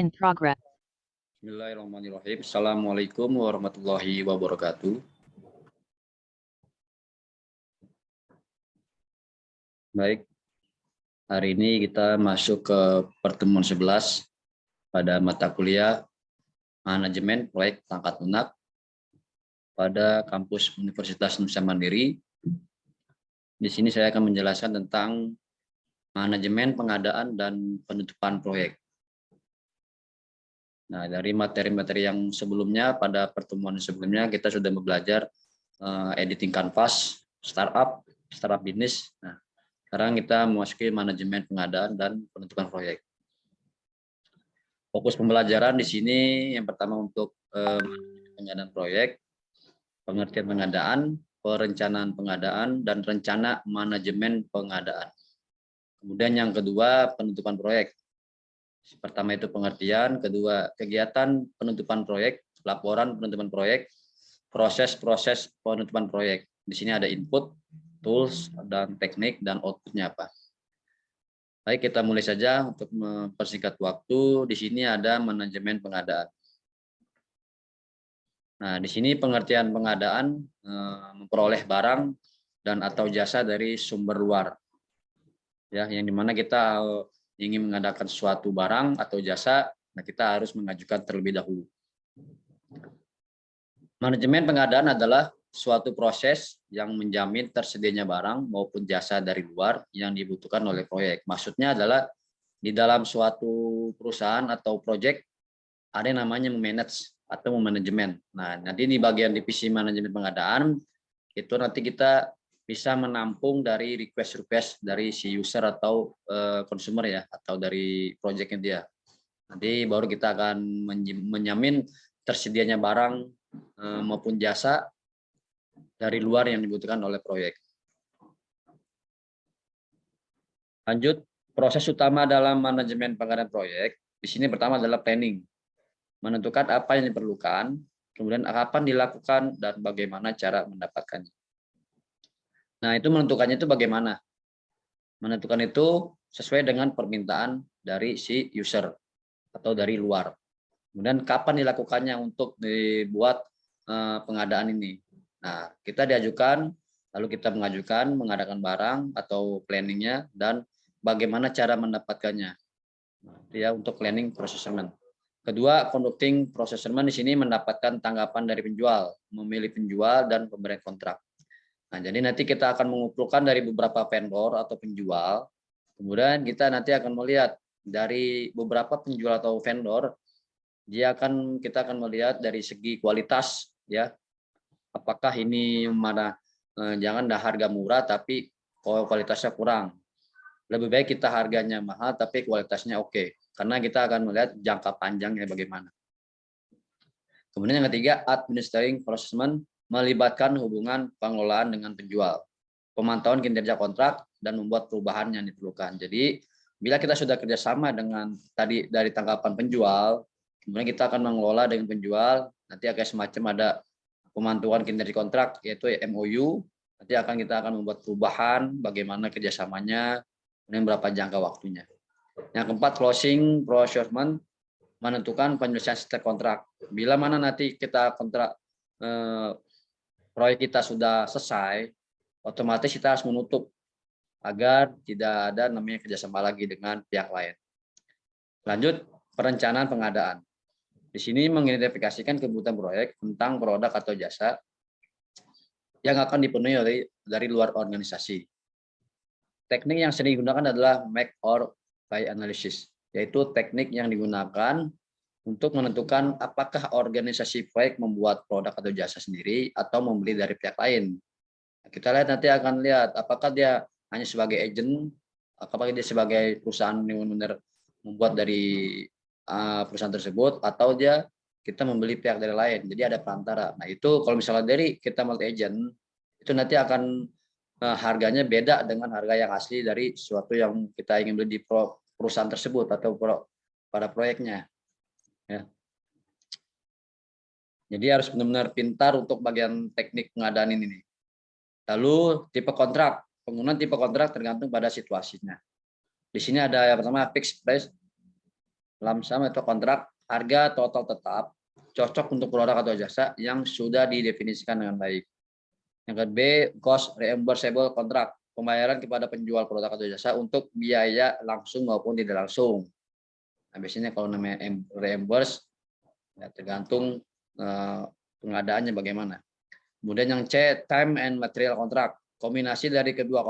In progress. Bismillahirrahmanirrahim. Assalamualaikum warahmatullahi wabarakatuh. Baik, hari ini kita masuk ke pertemuan 11 pada mata kuliah Manajemen Proyek Pangkat Lunak pada kampus Universitas Nusa Mandiri. Di sini saya akan menjelaskan tentang manajemen pengadaan dan penutupan proyek. Nah, dari materi-materi yang sebelumnya, pada pertemuan sebelumnya kita sudah belajar editing kanvas, startup bisnis. Nah, sekarang kita memasuki manajemen pengadaan dan penutupan proyek. Fokus pembelajaran di sini yang pertama untuk pengadaan proyek, pengertian pengadaan, perencanaan pengadaan, dan rencana manajemen pengadaan. Kemudian yang kedua, penutupan proyek. Pertama itu pengertian, kedua kegiatan penutupan proyek, laporan penutupan proyek, proses-proses penutupan proyek. Di sini ada input, tools, dan teknik, dan outputnya apa. Baik, kita mulai saja untuk mempersingkat waktu. Di sini ada manajemen pengadaan. Nah, di sini pengertian pengadaan memperoleh barang dan atau jasa dari sumber luar. Ya, yang dimana kita ingin mengadakan suatu barang atau jasa, nah kita harus mengajukan terlebih dahulu. Manajemen pengadaan adalah suatu proses yang menjamin tersedianya barang maupun jasa dari luar yang dibutuhkan oleh proyek. Maksudnya adalah di dalam suatu perusahaan atau proyek ada yang namanya memanage atau memanajemen. Nah, nanti di bagian divisi manajemen pengadaan itu nanti kita bisa menampung dari request dari si user atau consumer ya, atau dari proyeknya dia. Nanti baru kita akan menjamin tersedianya barang maupun jasa dari luar yang dibutuhkan oleh proyek. Lanjut, proses utama dalam manajemen pengadaan proyek. Di sini pertama adalah planning. Menentukan apa yang diperlukan, kemudian kapan dilakukan, dan bagaimana cara mendapatkannya. Nah, itu menentukannya itu bagaimana? Menentukan itu sesuai dengan permintaan dari si user atau dari luar. Kemudian kapan dilakukannya untuk dibuat pengadaan ini. Nah, kita diajukan, lalu kita mengajukan, mengadakan barang atau planningnya, dan bagaimana cara mendapatkannya. Nah, ya, untuk planning procurement. Kedua, conducting procurement di sini mendapatkan tanggapan dari penjual, memilih penjual, dan pemberian kontrak. Nah, jadi nanti kita akan mengumpulkan dari beberapa vendor atau penjual. Kemudian kita nanti akan melihat dari beberapa penjual atau vendor, kita akan melihat dari segi kualitas ya. Apakah ini mana jangan harga murah tapi kualitasnya kurang. Lebih baik kita harganya mahal tapi kualitasnya oke. Karena kita akan melihat jangka panjangnya bagaimana. Kemudian yang ketiga, administering procurement melibatkan hubungan pengelolaan dengan penjual, pemantauan kinerja kontrak, dan membuat perubahan yang diperlukan. Jadi, bila kita sudah kerjasama dengan tadi dari tanggapan penjual, kemudian kita akan mengelola dengan penjual, nanti akan semacam ada pemantauan kinerja kontrak, yaitu MOU, nanti kita akan membuat perubahan, bagaimana kerjasamanya, kemudian berapa jangka waktunya. Yang keempat, closing procurement, menentukan penyelesaian setelah kontrak. Bila mana nanti kita kontrak proyek kita sudah selesai, otomatis kita harus menutup agar tidak ada namanya kerjasama lagi dengan pihak lain. Lanjut, perencanaan pengadaan. Di sini mengidentifikasikan kebutuhan proyek tentang produk atau jasa yang akan dipenuhi dari luar organisasi. Teknik yang sering digunakan adalah make or buy analysis, yaitu teknik yang digunakan untuk menentukan apakah organisasi proyek membuat produk atau jasa sendiri atau membeli dari pihak lain. Kita lihat nanti akan lihat apakah dia hanya sebagai agent, apakah dia sebagai perusahaan yang benar membuat dari perusahaan tersebut, atau kita membeli pihak dari lain. Jadi ada perantara. Nah itu kalau misalnya dari kita multi agent, itu nanti akan harganya beda dengan harga yang asli dari suatu yang kita ingin beli di perusahaan tersebut atau pada proyeknya. Ya. Jadi harus benar-benar pintar untuk bagian teknik pengadaan ini. Lalu tipe kontrak, penggunaan tipe kontrak tergantung pada situasinya. Di sini ada yang pertama fixed price, lump sum atau kontrak harga total tetap cocok untuk produk atau jasa yang sudah didefinisikan dengan baik. Yang kedua, B, cost reimbursable kontrak, pembayaran kepada penjual produk atau jasa untuk biaya langsung maupun tidak langsung. Nah, biasanya kalau namanya reimburse, ya tergantung pengadaannya bagaimana. Kemudian yang C, time and material kontrak, kombinasi dari kedua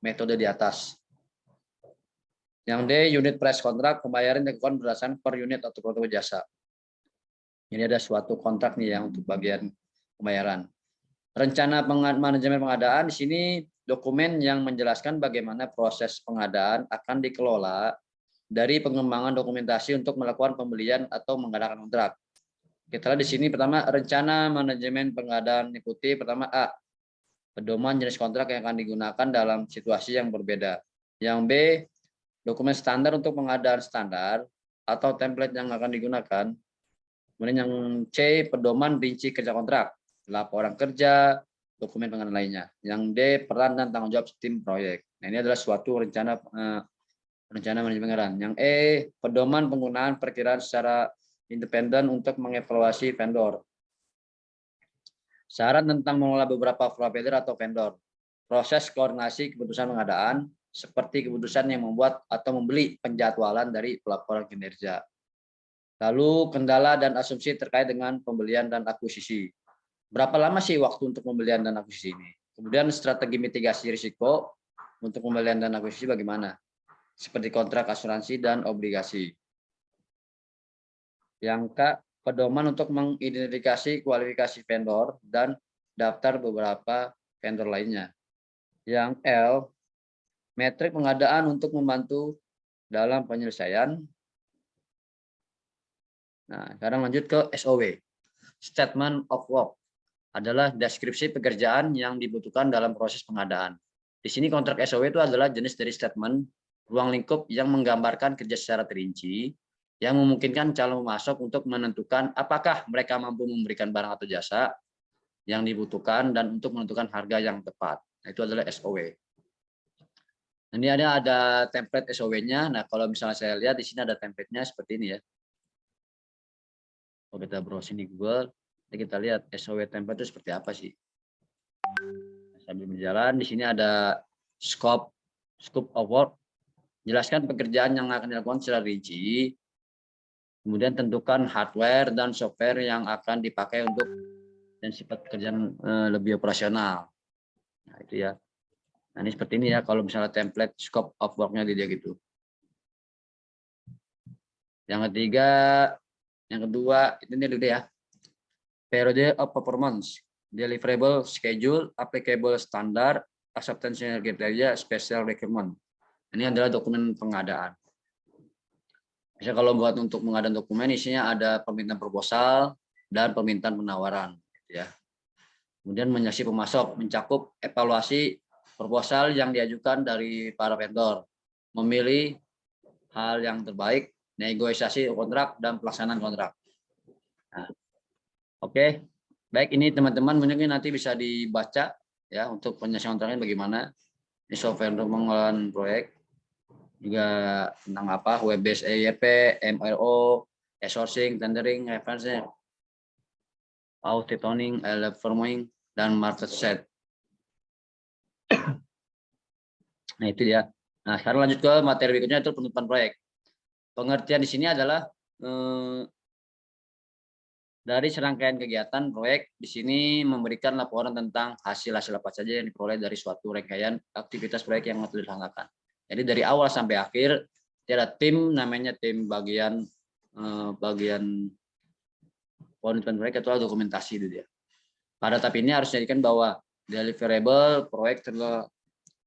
metode di atas. Yang D, unit price kontrak, pembayaran dilakukan berdasarkan per unit atau produk jasa. Ini ada suatu kontrak nih yang untuk bagian pembayaran. Rencana manajemen pengadaan di sini dokumen yang menjelaskan bagaimana proses pengadaan akan dikelola dari pengembangan dokumentasi untuk melakukan pembelian atau mengadakan kontrak. Kita lihat di sini pertama rencana manajemen pengadaan ikuti pertama A, pedoman jenis kontrak yang akan digunakan dalam situasi yang berbeda. Yang B, dokumen standar untuk pengadaan standar atau template yang akan digunakan. Kemudian yang C, pedoman rinci kerja kontrak, laporan kerja, dokumen pengadaan lainnya. Yang D, peran dan tanggung jawab tim proyek. Nah, ini adalah suatu rencana manajemen pengadaan. Yang E, pedoman penggunaan perkiraan secara independen untuk mengevaluasi vendor. Syarat tentang mengelola beberapa provider atau vendor. Proses koordinasi keputusan pengadaan seperti keputusan yang membuat atau membeli penjadwalan dari pelaporan kinerja. Lalu kendala dan asumsi terkait dengan pembelian dan akuisisi. Berapa lama sih waktu untuk pembelian dan akuisisi ini? Kemudian strategi mitigasi risiko untuk pembelian dan akuisisi bagaimana? Seperti kontrak asuransi dan obligasi. Yang K, pedoman untuk mengidentifikasi kualifikasi vendor dan daftar beberapa vendor lainnya. Yang L, metrik pengadaan untuk membantu dalam penyelesaian. Nah, sekarang lanjut ke SOW. Statement of Work adalah deskripsi pekerjaan yang dibutuhkan dalam proses pengadaan. Di sini kontrak SOW itu adalah jenis dari statement ruang lingkup yang menggambarkan kerja secara terinci, yang memungkinkan calon pemasok untuk menentukan apakah mereka mampu memberikan barang atau jasa yang dibutuhkan dan untuk menentukan harga yang tepat. Nah, itu adalah SOW. Ini ada template SOW-nya. Nah, kalau misalnya saya lihat di sini ada template-nya seperti ini ya. Kalau kita browsing di Google, kita lihat SOW template itu seperti apa sih. Sambil berjalan, di sini ada scope of work, jelaskan pekerjaan yang akan dilakukan secara rinci, kemudian tentukan hardware dan software yang akan dipakai untuk dan sifat pekerjaan lebih operasional. Nah, itu ya. Nah, ini seperti ini ya, kalau misalnya template scope of work-nya dia gitu. Yang ketiga, yang kedua, ini dulu ya. Period of performance, deliverable schedule, applicable standard, acceptance criteria, special requirement. Ini adalah dokumen pengadaan. Bisa kalau buat untuk pengadaan dokumen isinya ada permintaan proposal dan permintaan penawaran, ya. Kemudian menyeleksi pemasok, mencakup evaluasi proposal yang diajukan dari para vendor, memilih hal yang terbaik, negosiasi kontrak dan pelaksanaan kontrak. Nah, oke, baik ini teman-teman mungkin nanti bisa dibaca ya untuk penyelesaian kontraknya bagaimana. Ini software untuk pengelolaan proyek, juga tentang apa web based ERP, MRO, e-sourcing, tendering, reference, auditing, forming, dan market set. Nah itu ya. Nah sekarang lanjut ke materi berikutnya itu penutupan proyek. Pengertian di sini adalah dari serangkaian kegiatan proyek di sini memberikan laporan tentang hasil-hasil apa saja yang diperoleh dari suatu rangkaian aktivitas proyek yang telah dilaksanakan. Jadi dari awal sampai akhir ada tim namanya tim bagian komitmen proyek atau dokumentasi itu dia. Pada tahap ini harus dijadikan bahwa deliverable proyek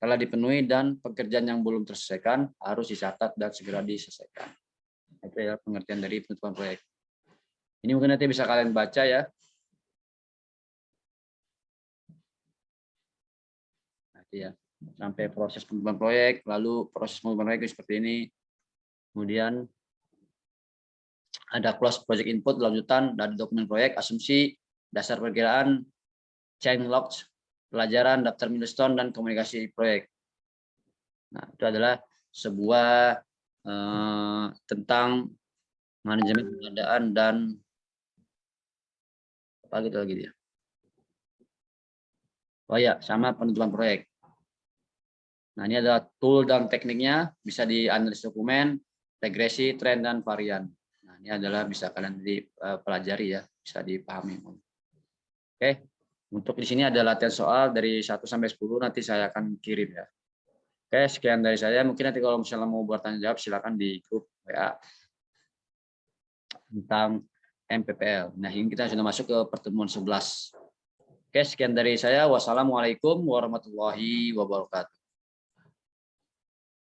telah dipenuhi dan pekerjaan yang belum terselesaikan harus dicatat dan segera diselesaikan. Itu ya pengertian dari penutupan proyek. Ini mungkin nanti bisa kalian baca ya. Nanti ya sampai proses penutupan proyek, lalu proses penutupan proyek seperti ini. Kemudian ada close project input, lanjutan dari dokumen proyek, asumsi, dasar perkiraan, chain logs, pelajaran, daftar milestone, dan komunikasi proyek. Nah, itu adalah sebuah tentang manajemen pengadaan dan apa gitu lagi dia. Oh ya, sama penentuan proyek. Nah, ini adalah tool dan tekniknya, bisa dianalisis dokumen, regresi, tren, dan varian. Nah, ini adalah bisa kalian dipelajari ya, bisa dipahami. Oke, untuk di sini ada latihan soal dari 1 sampai 10, nanti saya akan kirim ya. Oke, sekian dari saya. Mungkin nanti kalau misalnya mau buat tanya jawab, silakan di grup WA tentang MPPL. Nah, ini kita sudah masuk ke pertemuan 11. Oke, sekian dari saya. Wassalamualaikum warahmatullahi wabarakatuh.